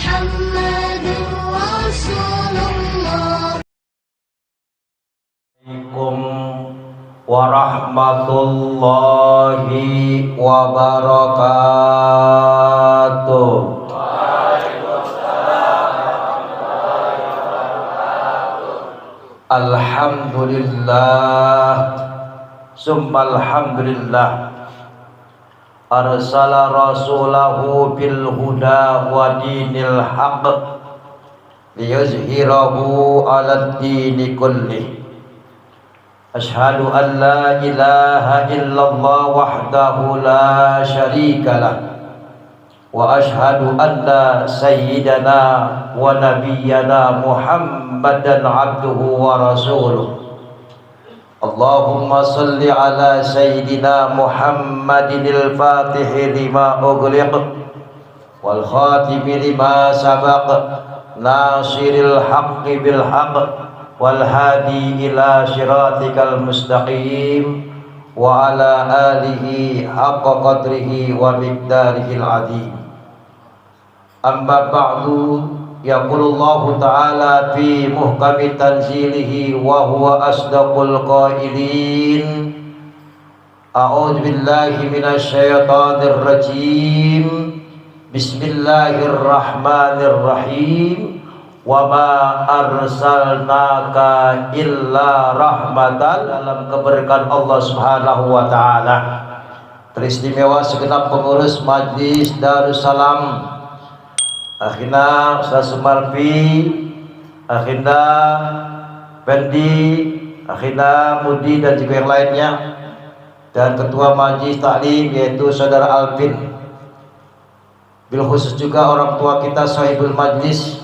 محمد رسول الله. Warahmatullahi wabarakatuh. Alhamdulillah summa alhamdulillah arsala rasulahu bil huda wa dinil haqq liyuzhirahu 'alad dini kullih. Asyhadu an la ilaha illallah wahdahu la syarika lah wa asyhadu anna sayyidana wa nabiyyana Muhammadan abduhu wa rasuluh. Allahumma salli ala sayyidina Muhammadinil fatihi lima ughliq wal khatimi lima sabaq nasiril haqqi bil haqq wal hadi ila siratikal mustaqim wa ala alihi haqqa qadrihi wa miqdarihil azim. Amma ba'du, yaqulullahu ta'ala fi muhkami tanzilihi wa huwa asdaqul qailin. A'udzu billahi minasy syaithanir rajim. Bismillahirrahmanirrahim. Wa ma arsalnaka illa rahmatan, dalam keberkahan Allah Subhanahu wa taala. Teristimewa segenap pengurus Majlis Darussalam, akhina Ustaz Sumarfi, akhina Pendi, akhina Mudi dan juga yang lainnya, dan ketua Majlis Taklim yaitu Saudara Alvin. Bil khusus juga orang tua kita sahibul majlis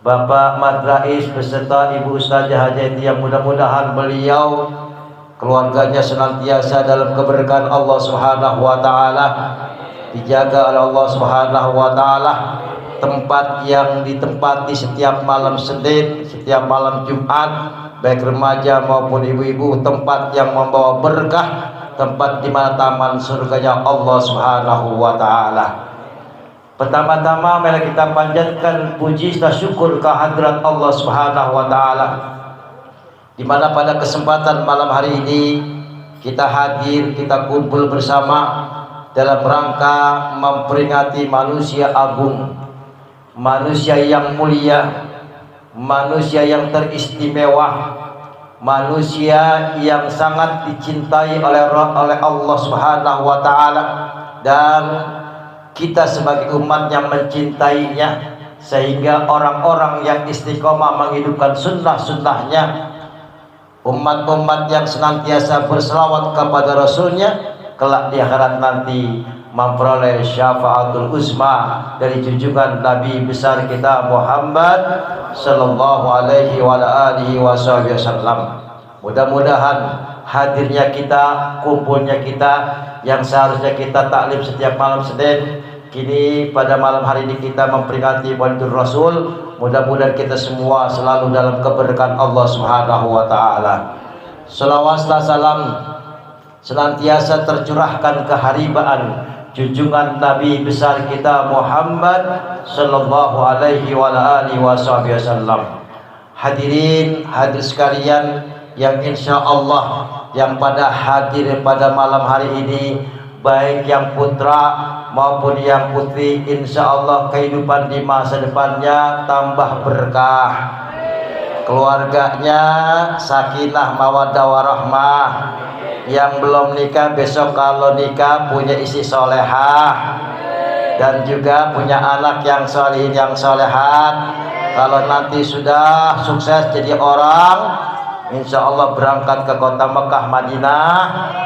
Bapak Madrais beserta Ibu Ustazah Haji, yang mudah-mudahan beliau keluarganya senantiasa dalam keberkahan Allah Subhanahu wa taala, dijaga oleh Allah Subhanahu wa taala. Tempat yang ditempati setiap malam Senin, setiap malam Jumat, baik remaja maupun ibu-ibu, tempat yang membawa berkah, tempat di mana taman surganya Allah Subhanahu wa taala. Pertama-tama mari kita panjatkan puji dan syukur kehadirat Allah Subhanahu wa taala, di mana pada kesempatan malam hari ini kita hadir, kita kumpul bersama dalam rangka memperingati manusia agung, manusia yang mulia, manusia yang teristimewa, manusia yang sangat dicintai oleh Allah Subhanahu wa taala, dan kita sebagai umat yang mencintainya, sehingga orang-orang yang istiqomah menghidupkan sunnah-sunnahnya, umat-umat yang senantiasa berselawat kepada Rasulnya, kelak di akhirat nanti memperoleh syafaatul uzma dari junjungan Nabi besar kita Muhammad sallallahu alaihi wa alihi wasallam. Mudah-mudahan hadirnya kita, kumpulnya kita yang seharusnya kita taklim setiap malam Senin, kini pada malam hari ini kita memperingati Maulidur Rasul. Mudah-mudahan kita semua selalu dalam keberkahan Allah Subhanahu wa taala. Shalawat dan salam senantiasa tercurahkan keharibaan junjungan Nabi besar kita Muhammad sallallahu alaihi wa alihi wasallam. Hadirin hadir sekalian yang insya Allah yang pada hadir pada malam hari ini, baik yang putra maupun yang putri, insya Allah kehidupan di masa depannya tambah berkah, keluarganya sakinah mawaddah warahmah, yang belum nikah besok kalau nikah punya istri solehah, dan juga punya anak yang solihin yang solehat. Kalau nanti sudah sukses jadi orang, insya Allah berangkat ke kota Mekah Madinah,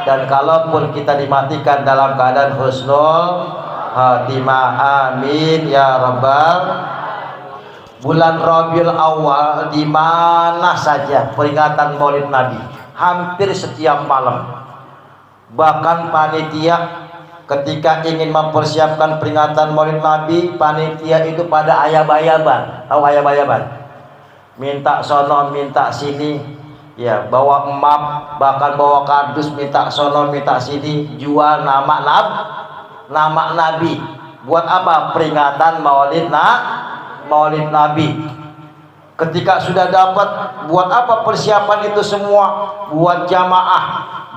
dan kalaupun kita dimatikan dalam keadaan husnul khatimah, amin ya rabbal. Bulan Rabiul Awal di mana saja peringatan Maulid Nabi, hampir setiap malam. Bahkan panitia ketika ingin mempersiapkan peringatan Maulid Nabi, panitia itu pada ayab-ayaban. Tahu ayab-ayaban? Minta sono, minta sini, ya bawa map, bahkan bawa kardus, minta sono, minta sini, jual nama Nabi. Buat apa? Peringatan Maulid Maulid Nabi. Ketika sudah dapat, buat apa persiapan itu semua? Buat jamaah,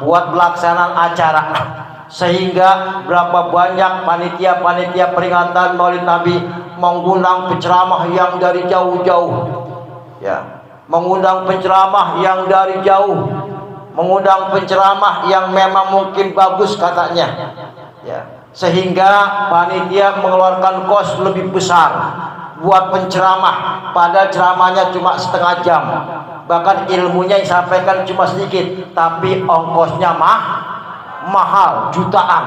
buat pelaksanaan acara. Sehingga berapa banyak panitia-panitia peringatan Maulid Nabi mengundang penceramah yang dari jauh-jauh, ya, mengundang penceramah yang dari jauh, mengundang penceramah yang memang mungkin bagus katanya, ya, sehingga panitia mengeluarkan kos lebih besar buat penceramah, padahal ceramahnya cuma setengah jam, bahkan ilmunya yang disampaikan cuma sedikit, tapi ongkosnya mahal, jutaan.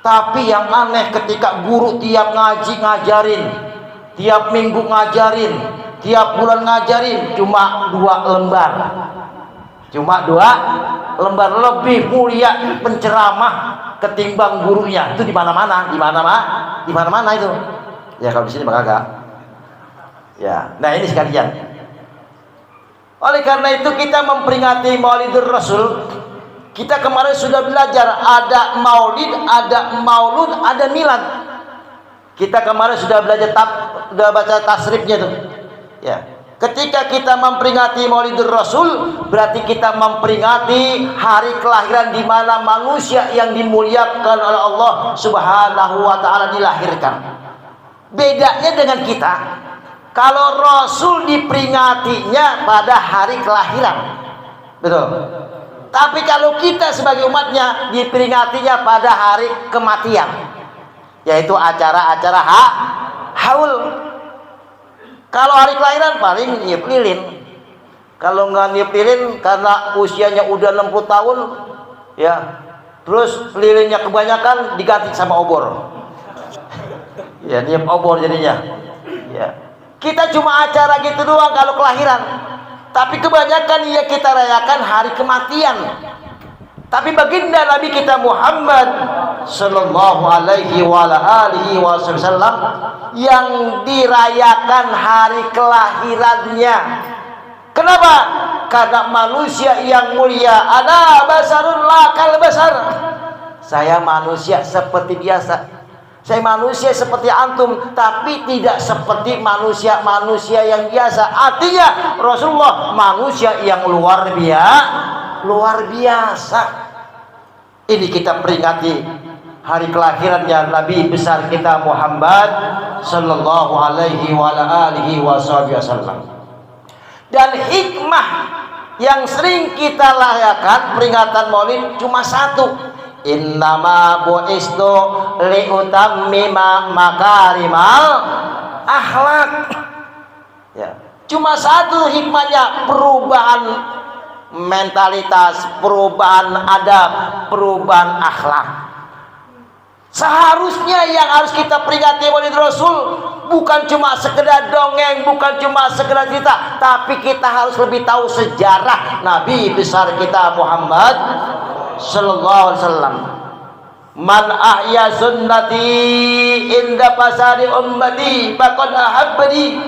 Tapi yang aneh ketika guru tiap ngaji ngajarin, tiap minggu ngajarin, tiap bulan ngajarin cuma 2 lembar, cuma 2 lembar, lebih mulia penceramah ketimbang gurunya. Itu di mana-mana, di mana-mana itu. Ya kalau di sini mah kagak. Ya, nah ini sekalian. Oleh karena itu kita memperingati Maulidur Rasul. Kita kemarin sudah belajar ada maulid, ada maulud, ada milad. Kita kemarin sudah belajar sudah baca tasrifnya tuh. Ya. Ketika kita memperingati Maulidur Rasul, berarti kita memperingati hari kelahiran di mana manusia yang dimuliakan oleh Allah Subhanahu wa taala dilahirkan. Bedanya dengan kita, kalau Rasul diperingatinya pada hari kelahiran, betul. Tapi kalau kita sebagai umatnya diperingatinya pada hari kematian, yaitu acara-acara haul. Kalau hari kelahiran paling niup lilin. Kalau nggak niup lilin karena usianya udah 60 tahun, ya, terus lilinnya kebanyakan diganti sama obor. Ya, niup obor jadinya. Ya. Kita cuma acara gitu doang kalau kelahiran. Tapi kebanyakan ya kita rayakan hari kematian. Tapi baginda Nabi kita Muhammad sallallahu alaihi wasallam yang dirayakan hari kelahirannya. Kenapa? Karena manusia yang mulia, ana basarun lakal basar. Saya manusia seperti biasa. Saya manusia seperti antum, tapi tidak seperti manusia-manusia yang biasa. Artinya Rasulullah manusia yang luar biasa. Ini kita peringati hari kelahirannya Nabi besar kita Muhammad sallallahu alaihi wasallam. Dan hikmah yang sering kita layakan peringatan Maulid cuma satu. Innama bu'istu liutammima makarimal akhlak. Ya, cuma satu hikmahnya, perubahan mentalitas, perubahan adab, perubahan akhlak. Seharusnya yang harus kita peringati Maulid Rasul bukan cuma sekedar dongeng, bukan cuma sekedar cerita, tapi kita harus lebih tahu sejarah Nabi besar kita Muhammad sallallahu alaihi wasallam. Man ahya sunnati inda fasadi ummati faqad ahabbani.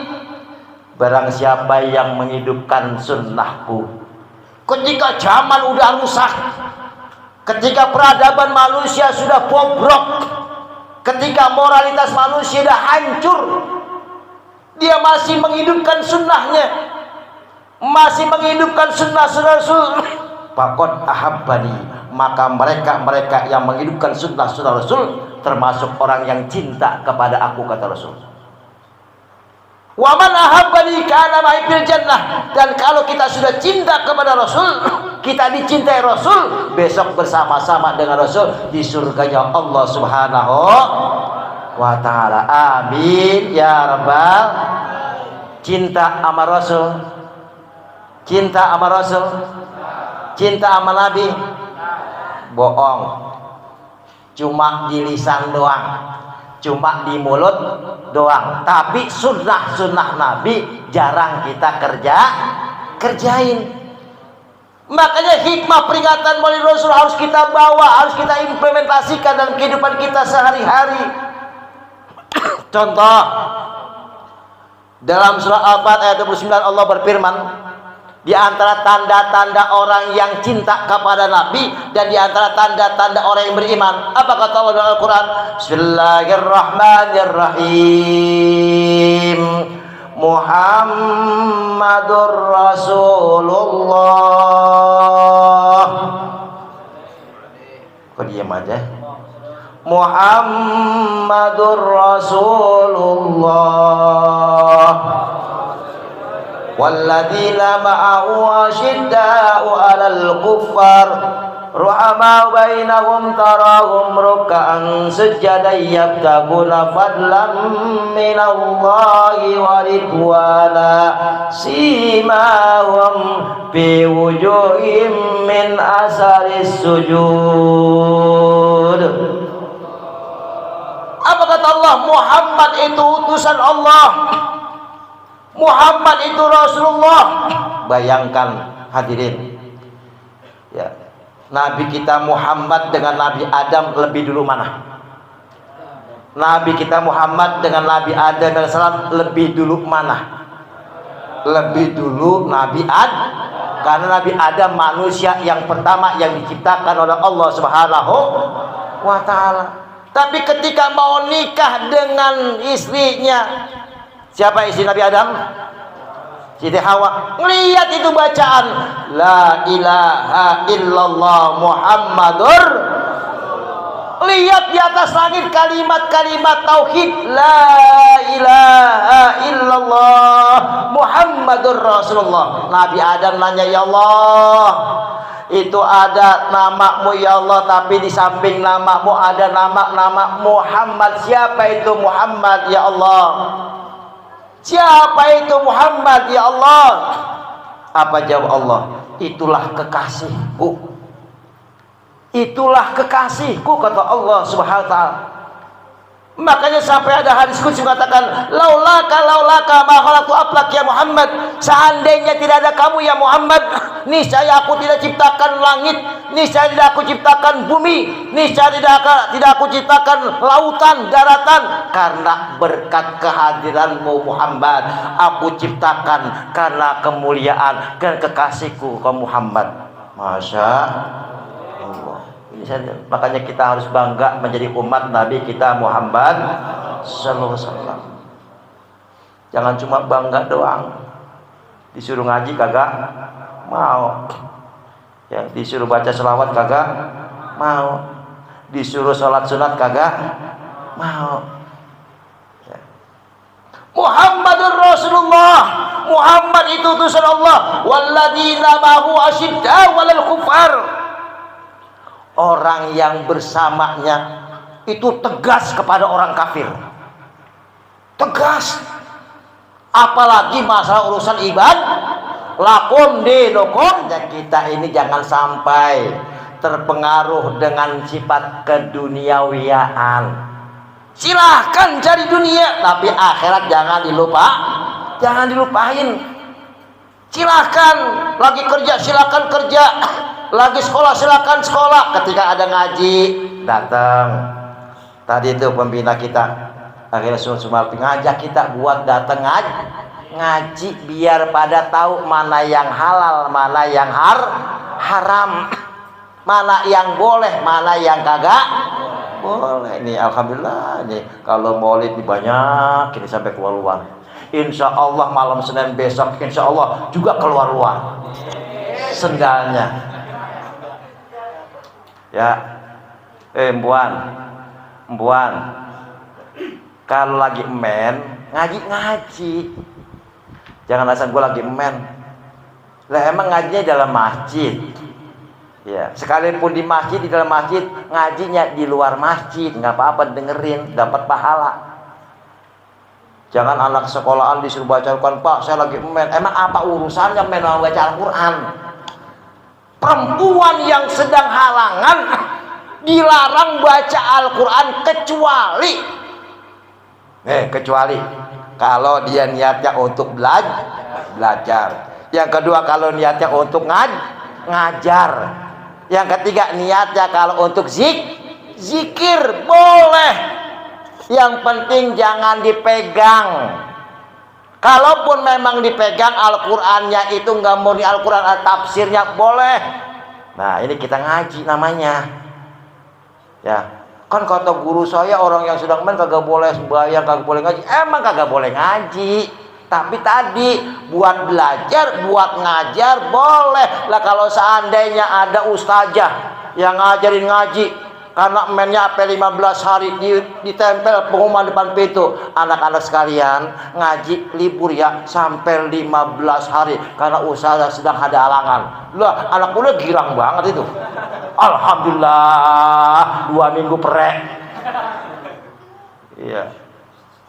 Barang siapa yang menghidupkan sunnahku ketika zaman udah rusak, ketika peradaban manusia sudah bobrok, ketika moralitas manusia sudah hancur, dia masih menghidupkan sunnahnya, masih menghidupkan sunnah Rasul, faqad ahabbani, maka mereka yang menghidupkan sunnah Rasul termasuk orang yang cinta kepada aku, kata Rasul. Wa man ahabbani kana ma'i fil jannah. Dan kalau kita sudah cinta kepada Rasul, kita dicintai Rasul, besok bersama-sama dengan Rasul di surganya Allah Subhanahu wa taala. Amin ya rabbal. Cinta sama Rasul, cinta sama Rasul, cinta sama Nabi, bohong. Cuma di lisan doang, cuma di mulut doang, tapi sunnah Nabi jarang kita kerjain. Makanya hikmah peringatan Maulid Rasul harus kita bawa, harus kita implementasikan dalam kehidupan kita sehari-hari. Contoh, dalam surah Al-Fatihah ayat 29 Allah berfirman, Di antara tanda-tanda orang yang cinta kepada Nabi dan di antara tanda-tanda orang yang beriman. Apa kata Allah dalam Al-Quran? Bismillahirrahmanirrahim. Muhammadur Rasulullah. Kok diam aja? Muhammadur Rasulullah. Walladzina ma'ahu asyidda'u 'alal kuffar ruhama'u bainahum tarahum ruk'an sujadan yabtaguna fadlan minallahi wa ridwana simahum fi wujuhihim min asaris sujud. Apa kata Allah? Muhammad itu utusan Allah, Muhammad itu Rasulullah. Bayangkan hadirin, ya, Nabi kita Muhammad dengan Nabi Adam lebih dulu mana? Nabi kita Muhammad dengan Nabi Adam alaihissalam lebih dulu mana? Lebih dulu Nabi Adam, karena Nabi Adam manusia yang pertama yang diciptakan oleh Allah Subhanahu wa Ta'ala. Tapi ketika mau nikah dengan istrinya, siapa istri Nabi Adam? Siti Hawa. Ngelihat itu bacaan La ilaha illallah Muhammadur. Lihat di atas langit kalimat-kalimat tauhid La ilaha illallah Muhammadur Rasulullah. Nabi Adam nanya, ya Allah, itu ada namamu ya Allah, tapi di samping namamu ada nama Muhammad. Siapa itu Muhammad ya Allah? Siapa itu Muhammad ya Allah? Apa jawab Allah? Itulah kekasihku. Itulah kekasihku, kata Allah Subhanahu wa Ta'ala. Makanya sampai ada hadis qudsi mengatakan laulaka ma khalaqtu aplak ya Muhammad. Seandainya tidak ada kamu ya Muhammad, niscaya aku tidak ciptakan langit, niscaya tidak aku ciptakan bumi, niscaya tidak aku ciptakan lautan, daratan. Karena berkat kehadiranmu Muhammad, aku ciptakan karena kemuliaan dan kekasihku ke Muhammad. Masya Allah. Makanya kita harus bangga menjadi umat Nabi kita Muhammad sallallahu alaihi wasallam. Jangan cuma bangga doang. Disuruh ngaji kagak mau. Yang disuruh baca selawat kagak mau. Disuruh sholat sunat kagak mau. Ya. Muhammadur Rasulullah. Muhammad itu utusan Allah. Walladzina ma'ahu asyidda'u 'alal kuffar. Orang yang bersamanya itu tegas kepada orang kafir, tegas. Apalagi masalah urusan ibadah, lakum dinukum. Dan kita ini jangan sampai terpengaruh dengan sifat keduniawiaan. Silahkan cari dunia, tapi akhirat jangan dilupain. Silahkan lagi kerja, silahkan kerja. Lagi sekolah silakan sekolah. Ketika ada ngaji datang. Tadi itu pembina kita akhirnya Sumarti ngajak kita buat datang ngaji biar pada tahu mana yang halal, mana yang haram, mana yang boleh, mana yang kagak boleh. Ini alhamdulillah nih kalau maulid ini banyak ini sampai keluar luar. Insya Allah malam Senin besok insya Allah juga keluar luar sendalnya. Ya, embuan, kalau lagi ngaji, jangan asal gue lagi lah emang ngajinya dalam masjid, ya sekalipun di masjid, di dalam masjid, ngajinya di luar masjid, nggak apa-apa, dengerin, dapat pahala. Jangan anak sekolahan disuruh baca Al-Quran, Pak saya lagi emang apa urusannya baca Al-Quran? Perempuan yang sedang halangan dilarang baca Al-Quran kecuali kalau dia niatnya untuk belajar. Yang kedua kalau niatnya untuk ngajar. Yang ketiga niatnya kalau untuk zikir boleh. Yang penting jangan dipegang. Kalaupun memang dipegang Al-Qur'annya itu nggak murni Al-Qur'an, tafsirnya boleh. Nah, ini kita ngaji namanya. Ya. Kan kata guru saya, orang yang sedang main kagak boleh sembahyang, kagak boleh ngaji. Emang kagak boleh ngaji. Tapi tadi buat belajar, buat ngajar boleh. Lah kalau seandainya ada ustazah yang ngajarin ngaji, karena mainnya sampai 15 hari ditempel pengumuman depan pintu, anak-anak sekalian ngaji libur ya sampai 15 hari karena ustazah sedang ada halangan. Lah anak muda girang banget itu. Alhamdulillah 2 minggu perek. Iya.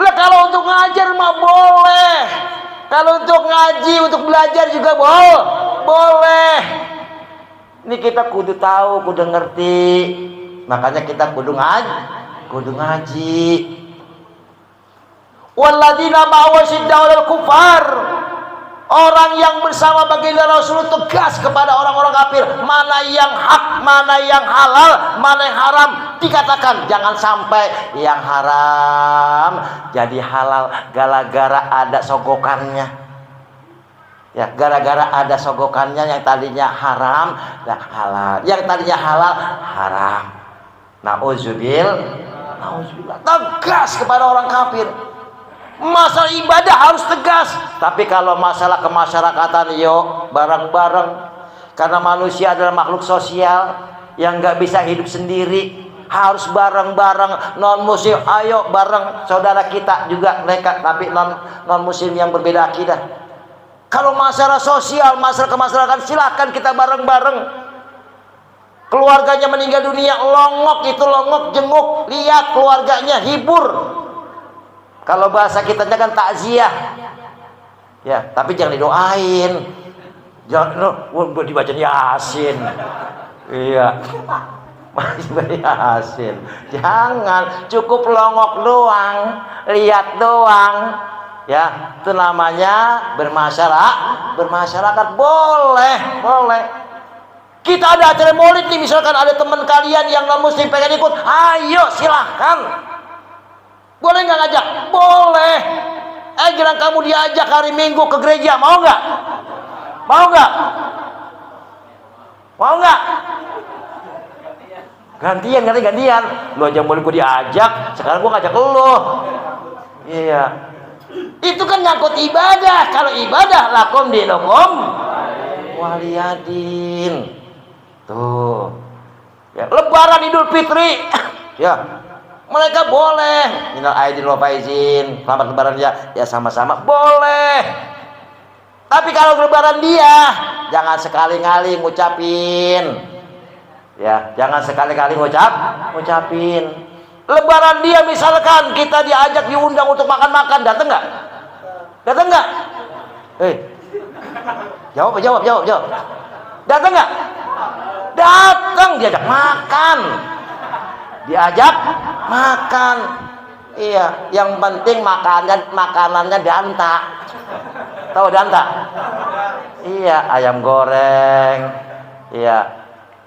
Lah kalau untuk ngajar mah boleh. Kalau untuk ngaji, untuk belajar juga boleh. Ini kita kudu tahu, kudu ngerti. Makanya kita kudu ngaji. Walladzina ma'awasiddaw lal kufar. Orang yang bersama baginda Rasul tegas kepada orang-orang kafir, mana yang hak, mana yang halal, mana yang haram, dikatakan jangan sampai yang haram jadi halal gara-gara ada sogokannya. Ya, gara-gara ada sogokannya, yang tadinya haram dan halal, yang tadinya halal haram. Nauzubillah. Tegas kepada orang kafir. Masalah ibadah harus tegas, tapi kalau masalah kemasyarakatan, yuk bareng-bareng, karena manusia adalah makhluk sosial yang nggak bisa hidup sendiri, harus bareng-bareng. Non muslim ayo bareng, saudara kita juga mereka, tapi non muslim yang berbeda akidah. Kalau masalah sosial, masalah kemasyarakatan, silakan kita bareng-bareng. Keluarganya meninggal dunia, longok jenguk, lihat keluarganya, hibur. Kalau bahasa kita kan takziah, ya, tapi jangan didoain, jangan dibaca Yasin, iya, Yasin, jangan, cukup longok doang, lihat doang, ya, itu namanya bermasyarakat, boleh. Kita ada acara maulid nih, misalkan ada teman kalian yang non muslim pengen ikut, ayo silahkan. Boleh nggak ngajak? Boleh. Jangan kamu diajak hari Minggu ke gereja, mau nggak? Gantian. Lu aja boleh gue diajak, sekarang gue ngajak lu. Iya. Itu kan nyangkut ibadah. Kalau ibadah lakum dinukum waliyadin. Tuh. Ya, Lebaran Idul Fitri. Ya. Mereka boleh, minal aidin wal faizin, selamat lebaran ya sama-sama boleh. Tapi kalau lebaran dia, jangan sekali-kali ngucapin. Ya, jangan sekali-kali ngucapin. Lebaran dia misalkan kita diajak diundang untuk makan-makan, datang nggak? Jawab. Datang nggak? Datang, diajak makan. Iya, yang penting makanannya danta. Tahu danta? Iya, ayam goreng. Iya.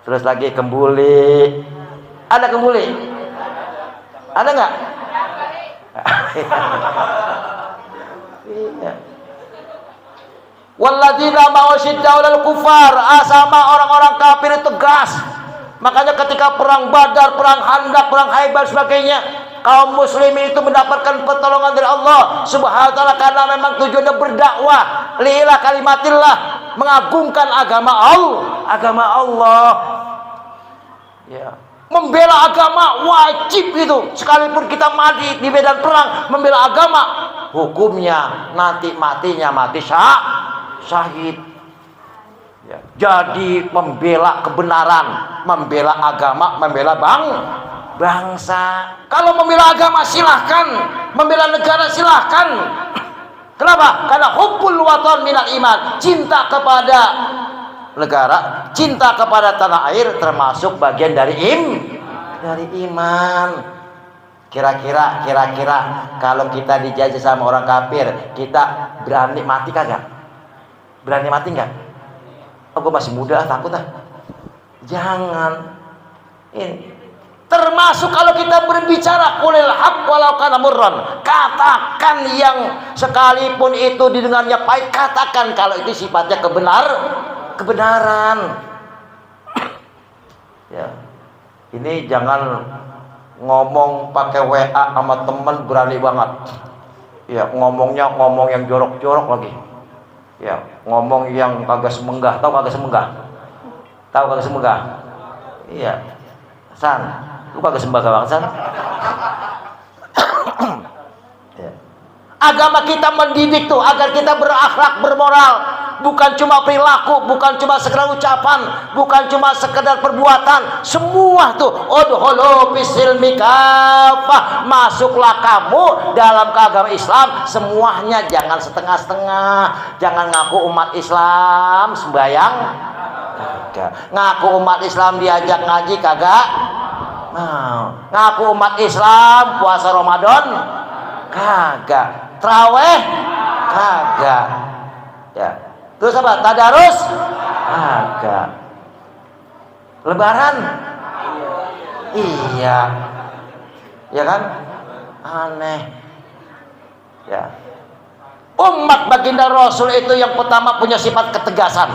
Terus lagi kembuli. Ada kembuli? Ada nggak? Iya. Walladzina ma'asyiddaw lal kufar, sama orang-orang kafir itu tegas. Makanya ketika perang Badar, perang Khandaq, perang Khaibar sebagainya, kaum muslimin itu mendapatkan pertolongan dari Allah Subhanahu wa taala karena memang tujuannya berdakwah, lillah kalimatillah, mengagungkan agama Allah. Ya. Membela agama wajib itu. Sekalipun kita mati di medan perang membela agama, hukumnya nanti matinya mati syahid. Ya. Jadi membela kebenaran, membela agama, membela bangsa. Kalau membela agama silahkan, membela negara silahkan. Kenapa? Karena hubbul watan minal iman, cinta kepada negara, cinta kepada tanah air termasuk bagian dari iman. Kira-kira kalau kita dijajah sama orang kafir, kita berani mati kagak? Berani mati enggak? Gue masih muda, takut. Jangan. Ini Termasuk kalau kita berbicara qulil haq walau kana murran, katakan yang sekalipun itu didengarnya pahit, katakan kalau itu sifatnya kebenaran. Ya. Ini jangan ngomong pakai WA sama temen berani banget. Ya, ngomongnya ngomong yang jorok-jorok lagi. Ya, ngomong yang kagak semenggah. Tahu kagak semenggah? Tahu kagak semenggah? Iya. San, lu kagak sembah Bang San? Ya. Agama kita mendidik tuh agar kita berakhlak, bermoral, bukan cuma perilaku, bukan cuma sekedar ucapan, bukan cuma sekedar perbuatan, semua tuh. Udkhulu fisilmi kafah, masuklah kamu dalam agama Islam semuanya, jangan setengah-setengah. Jangan ngaku umat Islam sembayang kagak, ngaku umat Islam diajak ngaji kagak, ngaku umat Islam puasa Ramadan kagak, traweh kagak, ya. Terus apa? Tadarus kagak, lebaran iya, ya kan? Aneh, ya. Umat baginda Rasul itu yang pertama punya sifat ketegasan.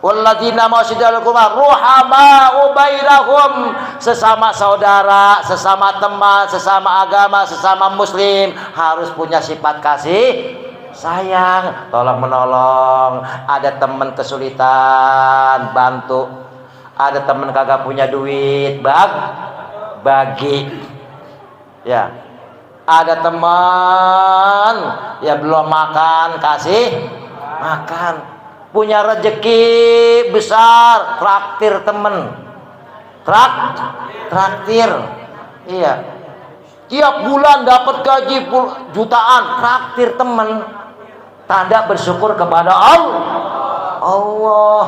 Walladzina ma'asyidal kumar ruhama'u bainahum, sesama saudara, sesama teman, sesama agama, sesama muslim harus punya sifat kasih sayang, tolong menolong. Ada teman kesulitan, bantu. Ada teman kagak punya duit, bagi. Ya. Ada teman ya belum makan, kasih makan. Punya rezeki besar, traktir temen, traktir, iya. Tiap bulan dapat gaji jutaan, traktir temen. Tanda bersyukur kepada Allah.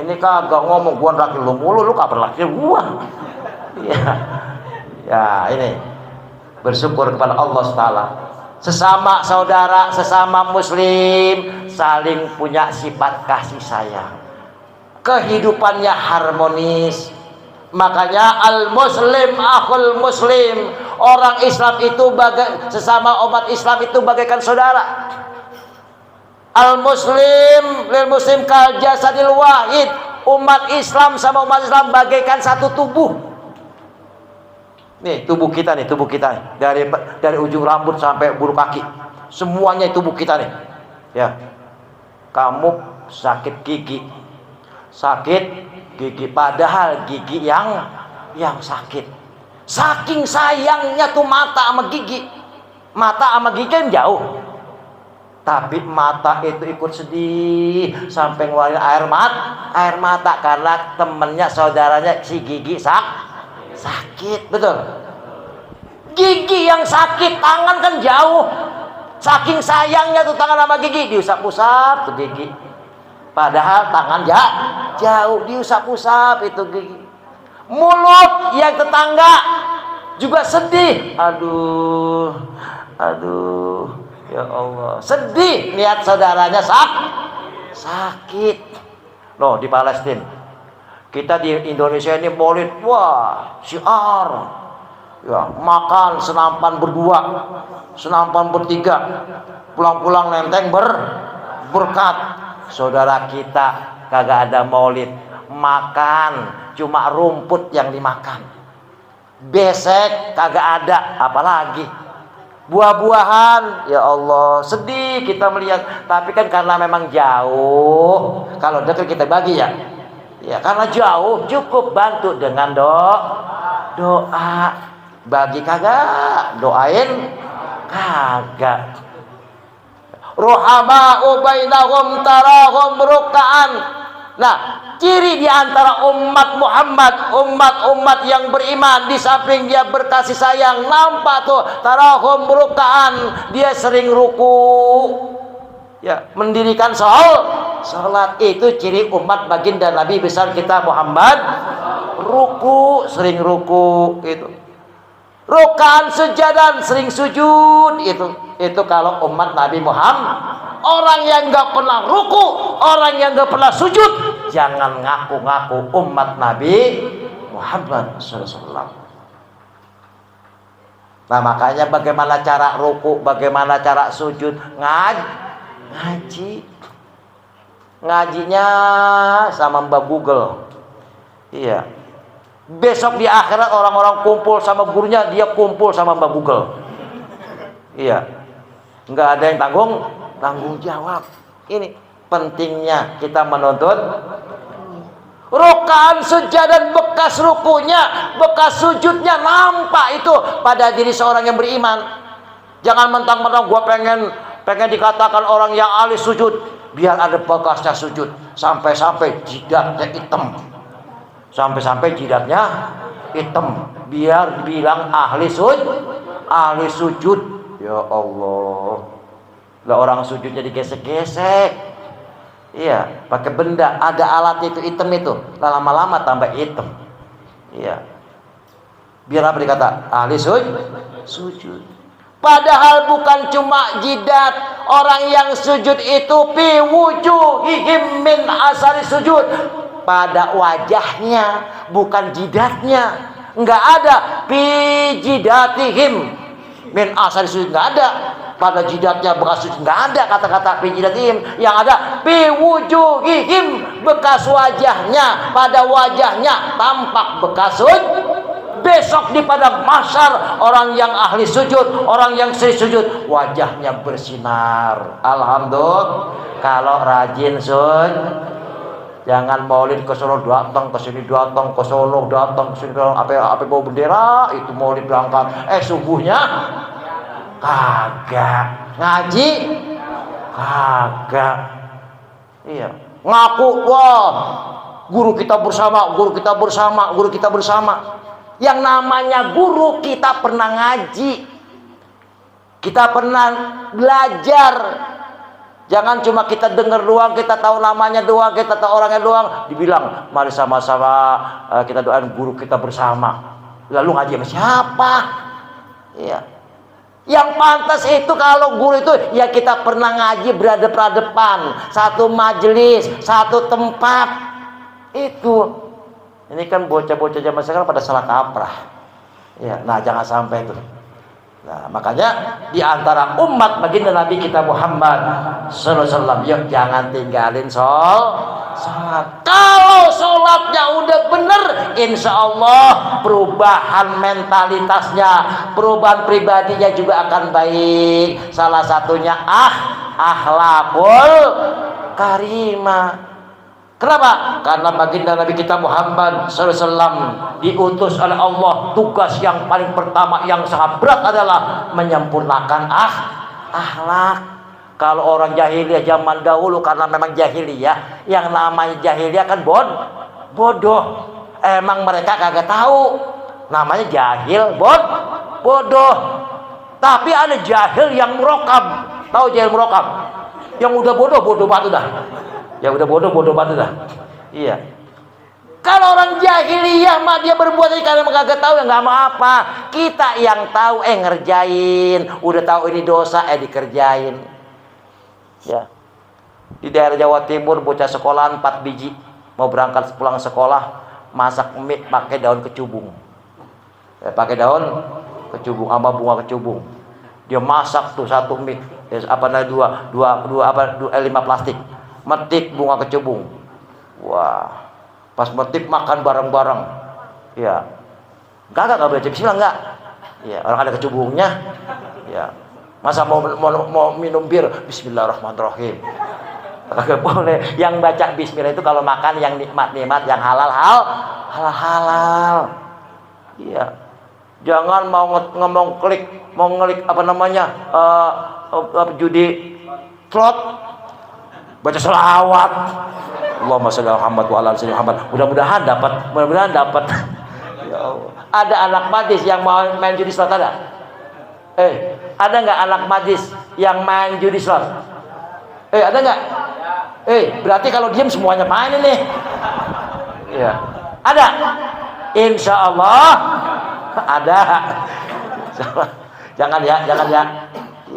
Ini kagak ngomong gua traktir lu mulu, lu kapan traktir gua? Iya, ya ini bersyukur kepada Allah Taala. Sesama saudara, sesama muslim saling punya sifat kasih sayang. Kehidupannya harmonis. Makanya al-muslim akhul muslim. Orang Islam itu sesama umat Islam itu bagaikan saudara. Al-muslim lil muslim kal jasadil wahid. Umat Islam sama umat Islam bagaikan satu tubuh. Nih tubuh kita nih, dari ujung rambut sampai bulu kaki, semuanya tubuh kita nih. Ya, kamu sakit gigi, padahal gigi yang sakit. Saking sayangnya tuh mata sama gigi kan jauh, tapi mata itu ikut sedih sampai ngeluarin air mata karena temennya saudaranya si gigi sakit, betul. Gigi yang sakit, tangan kan jauh. Saking sayangnya tuh tangan sama gigi, diusap-usap tuh gigi. Padahal tangan jauh, diusap-usap itu gigi. Mulut yang tetangga juga sedih. Aduh, ya Allah. Sedih lihat saudaranya sakit. Loh, di Palestina. Kita di Indonesia ini maulid, wah, syiar. Ya, makan senampan berdua, senampan bertiga, pulang-pulang nenteng berkat. Saudara kita kagak ada maulid, makan cuma rumput yang dimakan. Besek kagak ada, apalagi buah-buahan. Ya Allah, sedih kita melihat. Tapi kan karena memang jauh, kalau dekat kita bagi ya. Ya, karena jauh cukup bantu dengan doa. Bagi kagak, doain kagak. Ruhama'u bainahum tarahum ruk'an. Nah, ciri di antara umat Muhammad, umat yang beriman, di samping dia berkasih sayang, nampak tuh tarahum ruk'an, dia sering ruku. Ya, mendirikan salat itu ciri umat baginda Nabi besar kita Muhammad. Ruku, sering ruku itu. Rukaan sujadan, sering sujud itu kalau umat Nabi Muhammad. Orang yang nggak pernah ruku, orang yang nggak pernah sujud, jangan ngaku-ngaku umat Nabi Muhammad SAW. Nah makanya bagaimana cara ruku, bagaimana cara sujud, ngaji. Ngajinya sama Mbak Google. Iya. Besok di akhirat orang-orang kumpul sama gurunya, dia kumpul sama Mbak Google. Iya. Nggak ada yang tanggung jawab. Ini pentingnya kita menuntut Rokaan sejadah, bekas rukunya, bekas sujudnya nampak itu pada diri seorang yang beriman. Jangan mentang-mentang gua pengen dikatakan orang yang ahli sujud, biar ada bekasnya sujud, sampai-sampai jidatnya hitam, sampai-sampai jidatnya hitam, biar bilang ahli sujud. Ya Allah, lah orang sujudnya digesek-gesek. Iya, pakai benda, ada alat itu hitam itu, lama-lama tambah hitam. Iya. Biar apa dikata? Ahli sujud. Padahal bukan cuma jidat, orang yang sujud itu fi wujuhihim min asari sujud. Pada wajahnya, bukan jidatnya. Enggak ada fi jidatihim min asari sujud, enggak ada. Pada jidatnya bekas sujud, nggak ada kata-kata fi jidatihim. Yang ada fi wujuhihim, bekas wajahnya, pada wajahnya tampak bekas sujud. Besok di padang mahsyar, orang yang ahli sujud, orang yang sering sujud, wajahnya bersinar. Alhamdulillah. Kalau rajin jangan maulid ke sono datang, ke sini datang, ke sono datang, ke sini datang, apa bawa bendera itu maulid berangkat. Subuhnya kagak ngaji, kagak. Iya, ngaku wah guru kita bersama, guru kita bersama, guru kita bersama. Yang namanya guru, kita pernah ngaji, kita pernah belajar. Jangan cuma kita dengar doang, kita tahu namanya doang, kita tahu orangnya doang, dibilang mari sama-sama kita doain guru kita bersama. Lalu ngaji sama siapa? Iya. Yang pantas itu kalau guru itu ya kita pernah ngaji berhadapan-hadapan, satu majelis, satu tempat. Itu. Ini kan bocah-bocah zaman sekarang pada salah kaprah. Ya, nah jangan sampai itu. Nah, makanya di antara umat baginda Nabi kita Muhammad sallallahu alaihi wasallam, yuk jangan tinggalin salat. Kalau salatnya udah bener, insya Allah perubahan mentalitasnya, perubahan pribadinya juga akan baik. Salah satunya akhlakul karimah. Kenapa? Karena baginda Nabi kita Muhammad sallallahu alaihi wasallam diutus oleh Allah, tugas yang paling pertama yang sangat berat adalah menyempurnakan akhlak. Kalau orang jahiliyah zaman dahulu, karena memang jahiliyah, yang namanya jahiliyah kan bodoh. Emang mereka kagak tahu, namanya jahil, bodoh. Tapi ada jahil yang merokam. Tahu jahil merokam? Yang udah bodoh batu dah. Ya udah bodoh banget dah. Iya. Kalau orang jahiliyah mah dia berbuat aja karena kagak tahu, ya nggak mau apa. Kita yang tahu ngerjain, udah tahu ini dosa dikerjain. Ya. Di daerah Jawa Timur bocah sekolahan 4 biji mau berangkat pulang sekolah, masak mie pakai daun kecubung. Pakai daun kecubung sama bunga kecubung. Dia masak tuh satu mie, lima plastik. Metik bunga kecubung. Wah, pas metik makan bareng-bareng. Ya, enggak baca bismillah enggak. Ya, orang ada kecubungnya. Ya, masa mau minum bir, bismillahirrahmanirrahim. Kagak boleh. Yang baca bismillah itu kalau makan yang nikmat-nikmat, yang halal. Iya. Jangan mau ngomong mau ngelik apa namanya? Judi slot. Baca selawat, Allahumma sholli ala Muhammad wa ala ali Muhammad. Mudah-mudahan dapat. Ya Allah. Ada anak madis yang mau main judi slot ada? Ada nggak anak madis yang main judi slot? Ada nggak? Berarti kalau diam semuanya main ini. Ya. Ada? Insya Allah ada. Jangan ya.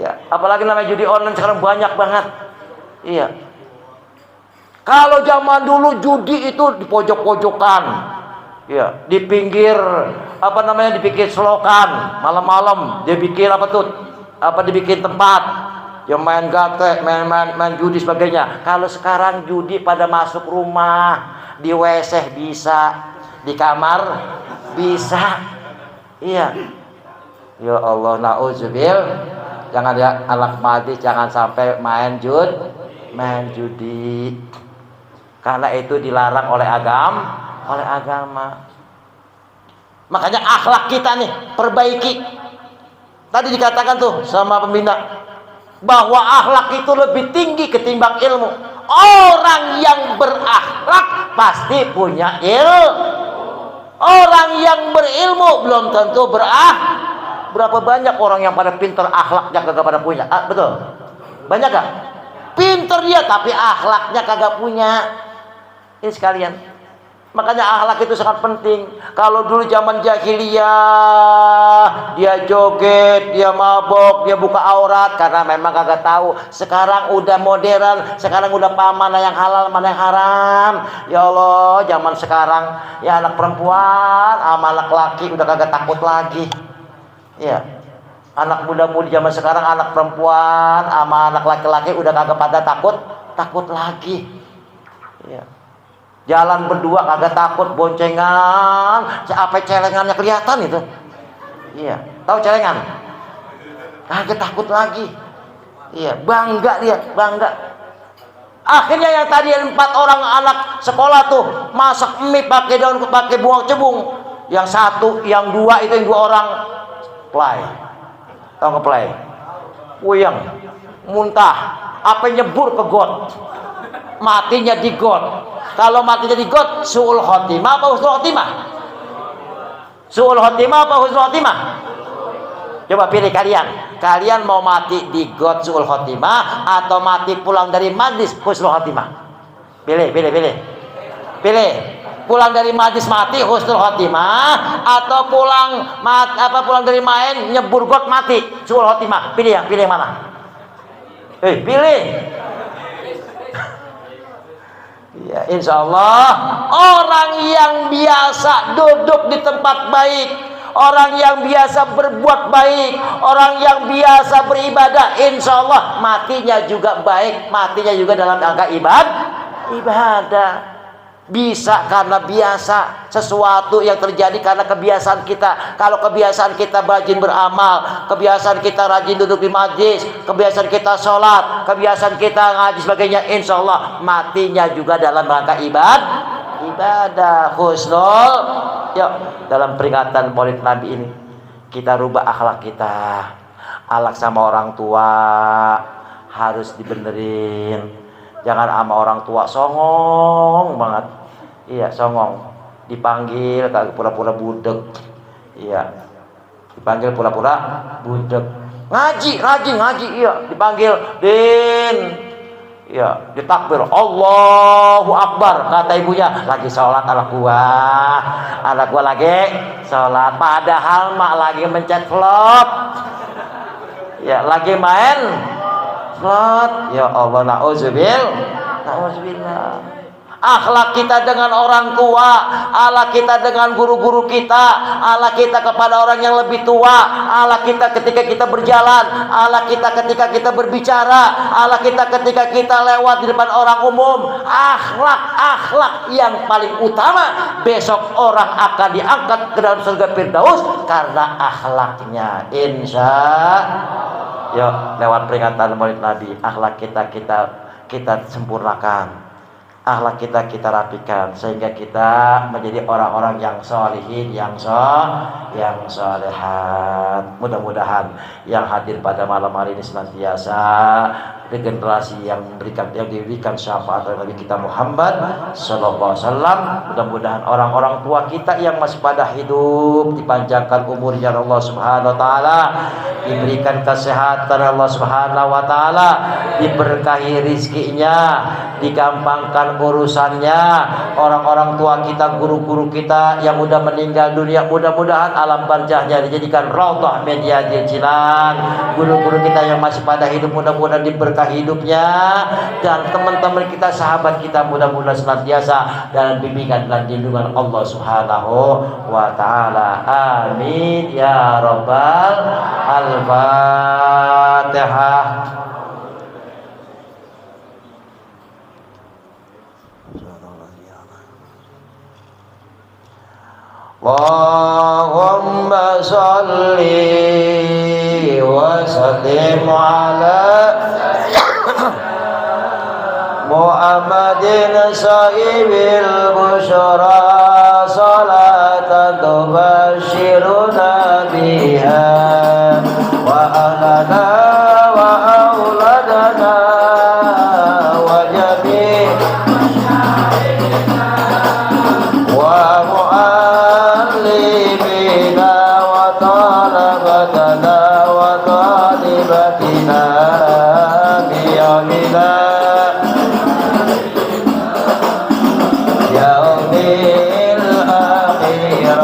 Ya. Apalagi namanya judi online sekarang banyak banget. Iya. Kalau zaman dulu judi itu di pojok-pojokan, ya, di pinggir di pinggir selokan, malam-malam dia bikin dibikin tempat, yang main gate, main judi sebagainya. Kalau sekarang judi pada masuk rumah, di WC bisa, di kamar bisa, iya. Ya Allah, nauzubil, jangan ya anak mati, jangan sampai main judi. Karena itu dilarang oleh agama. Makanya akhlak kita nih perbaiki. Tadi dikatakan tuh sama pembina bahwa akhlak itu lebih tinggi ketimbang ilmu. Orang yang berakhlak pasti punya ilmu. Orang yang berilmu belum tentu Berapa banyak orang yang pada pinter akhlaknya kagak pada punya? Betul? Banyak gak? Pinter dia tapi akhlaknya kagak punya. Ini sekalian. Makanya akhlak itu sangat penting. Kalau dulu zaman jahiliyah, dia joget, dia mabok, dia buka aurat karena memang kagak tahu. Sekarang udah modern, sekarang udah paham mana yang halal, mana yang haram. Ya Allah, zaman sekarang ya anak perempuan sama anak laki udah kagak takut lagi. Ya. Anak muda-mudi zaman sekarang, anak perempuan sama anak laki-laki udah kagak pada takut lagi. Ya. Jalan berdua kagak takut, boncengan, apa celengannya kelihatan itu. Iya, tahu celengan? Kagak takut lagi. Iya, bangga dia, bangga. Akhirnya yang tadi 4 orang anak sekolah tuh masak mie pakai daun, pakai buah cebung. Yang 1, yang 2 itu yang 2 orang play. Tahu nggak play? Puyeng, muntah, apa nyebur ke got. Matinya di got. Kalau matinya di got, su'ul khotimah apa husnul khotimah? Su'ul khotimah apa husnul khotimah? Coba pilih kalian. Kalian mau mati di got su'ul khotimah atau mati pulang dari majlis husnul khotimah? Pilih. Pulang dari majlis mati husnul khotimah atau pulang dari main nyebur got mati su'ul khotimah? Pilih yang mana? Pilih. Ya, insya Allah orang yang biasa duduk di tempat baik, orang yang biasa berbuat baik, orang yang biasa beribadah, insya Allah matinya juga baik, matinya juga dalam angka ibadah. Bisa karena biasa, sesuatu yang terjadi karena kebiasaan kita. Kalau kebiasaan kita rajin beramal, kebiasaan kita rajin duduk di majlis, kebiasaan kita sholat, kebiasaan kita ngaji sebagainya, insya Allah matinya juga dalam rangka ibadah husnul. Yuk, dalam peringatan Maulid Nabi ini kita rubah akhlak kita. Akhlak sama orang tua harus dibenerin. Jangan sama orang tua songong banget. Iya, songong. Dipanggil kagak pura-pura budek. Iya. Dipanggil pura-pura budek. Ngaji, rajin ngaji, iya. Dipanggil, "Din." Iya, ditakbir, "Allahu Akbar." Kata ibunya, "Lagi sholat anak gua lagi sholat." Padahal mak lagi mencet vlog. Ya, lagi main vlog. Ya Allah, na'udzubillah. Akhlak kita dengan orang tua, akhlak kita dengan guru-guru kita, akhlak kita kepada orang yang lebih tua, akhlak kita ketika kita berjalan, akhlak kita ketika kita berbicara, akhlak kita ketika kita lewat di depan orang umum. Akhlak yang paling utama, besok orang akan diangkat ke dalam surga Firdaus karena akhlaknya. Insya yuk, lewat peringatan Maulid Nabi, akhlak kita sempurnakan. Akhlak kita rapikan sehingga kita menjadi orang-orang yang sholihin, yang sholehat. Mudah-mudahan yang hadir pada malam hari ini senantiasa regenerasi yang diberikan syafaat oleh Nabi kita Muhammad sallallahu alaihi wasallam. Mudah-mudahan orang-orang tua kita yang masih pada hidup dipanjangkan umurnya Allah Subhanahu wa taala, diberikan kesehatan Allah Subhanahu wa taala, diberkahi rizkinya, digampangkan urusannya. Orang-orang tua kita, guru-guru kita yang udah meninggal dunia, mudah-mudahan alam barjahnya dijadikan raudhah min riyadil jinan. Guru-guru kita yang masih pada hidup mudah-mudahan diberkahi berkah hidupnya, dan teman-teman kita, sahabat kita mudah-mudahan senantiasa dalam bimbingan dan lindungan Allah Subhanahu wa taala. Amin ya rabbal al-Fatihah. Allahumma salli wa sallim ala Muhammadin sahibil busyara salatan tubashiruna biha wa ahlana wa auladana wa jami' wa mu'allimina wa talabatana wa talibatina biyamina yaumil akhirah.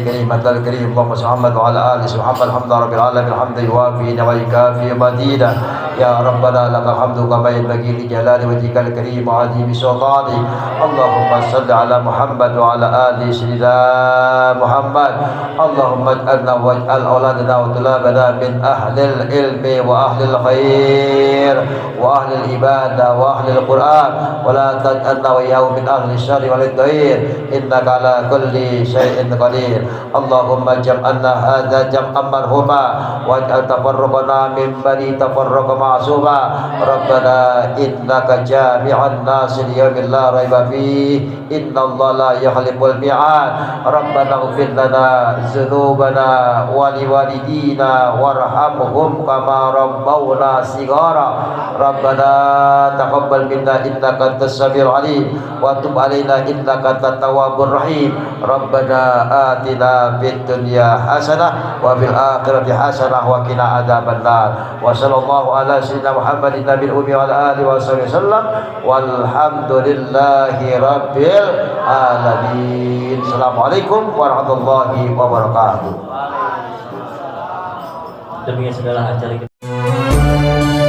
كلمة الكريم اللهم صل محمد وعلى آل محمد الحمد لله رب العالمين الحمد يوافي ويكافي مزيدا يا ربنا لك الحمد كما ينبغي لجلال وجهك الكريم وعظيم سلطانك اللهم صل على محمد وعلى آل سيدنا محمد اللهم اجعلنا واجعل أولادنا وطلابنا من أهل العلم وأهل الخير وأهل العبادة وأهل القرآن ولا تجعلنا وإياه من أهل الشر والضير إنك على كل شيء قدير اللهم جمعنا هذا جمعا مرحوما واجعل تفرقنا من بني تفرق معصوما ربنا إنك جامع الناس ليوم لا ريب فيه إن الله لا يخلف الميعاد ربنا اغفر لنا ذنوبنا ولوالدينا وارحمهم كما ربونا صغارا ربنا تقبل منا إنك أنت السميع العليم وتب علينا إنك أنت التواب الرحيم ربنا آتنا في الدنيا حسنة وفي الآخرة حسنة وقنا عذاب النار وصلى الله على سيدنا محمد النبي الأمي وعلى آله وصحبه وسلم والحمد لله رب العالمين. Assalamualaikum warahmatullahi wabarakatuh. Demikian segala acara kita.